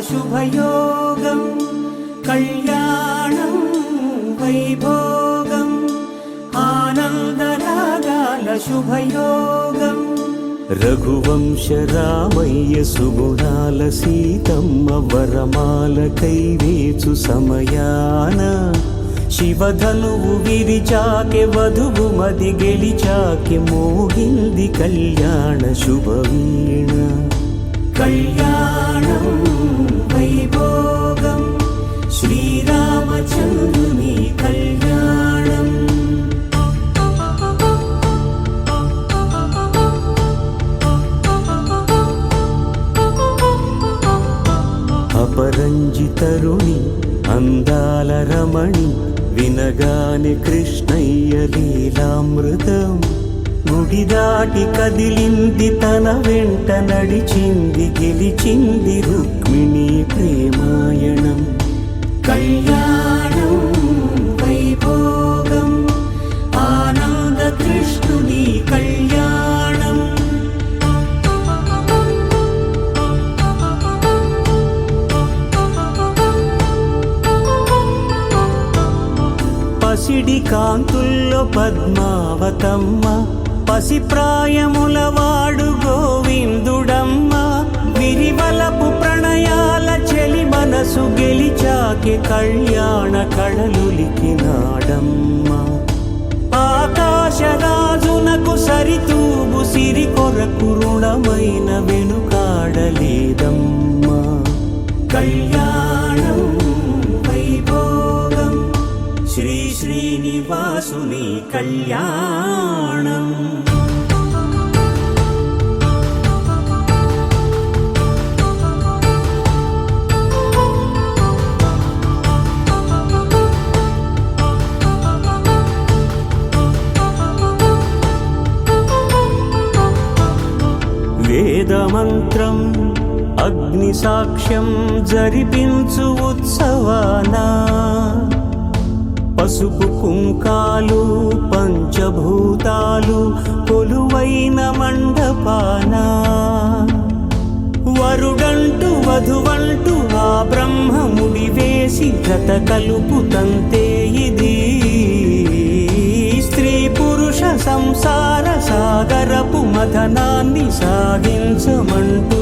శుభయోగం కళ్యాణం వైభోగం ఆనందరాగాల శుభయోగం రఘువంశ రామయ్య సుగుణాల సీతమ్మ వరమాల కైవేచు సమయాన శివధనువు విరిచాకె వధువు మది గెలిచాకె మోగింది కళ్యాణ శుభవీణ కళ్యాణం వైభోగం శ్రీరామచంద్రుని కళ్యాణం అపరంజి తరుణి అందాల రమణి వినగానే కృష్ణయ్య లీలామృతం గుడి దాటి కదిలింది తన వెంట నడిచింది గెలిచింది రుక్మిణి ప్రేమాయణం కళ్యాణం వైభోగం ఆనంద కృష్ణుని కళ్యాణం పసిడి కాంతుల్లో పద్మావతమ్మ పసిప్రాయముల వాడు గోవిందుడమ్మ విరివలపు ప్రణయాల చెలి మనసు గెలిచాకె కళ్యాణ కళలులికినాడమ్మ ఆకాశరాజునకు సరితూగు సిరి కొరకు రుణమైన వెనుకాడలేదమ్మ కళ్యాణం వైభోగం శ్రీ శ్రీనివాసుని కళ్యాణం వేదమంత్రం అగ్ని సాక్ష్యం జరిపించు ఉత్సవానా పసుపు కుంకాలు పంచభూతాలు కొలువైన మండపాన వరుడంటూ వధువంటూ ఆ బ్రహ్మముడి వేసి జత కలుపుతంతే ఇది స్త్రీ పురుష సంసార సాగరపు మథనాన్ని సాగించమంటూ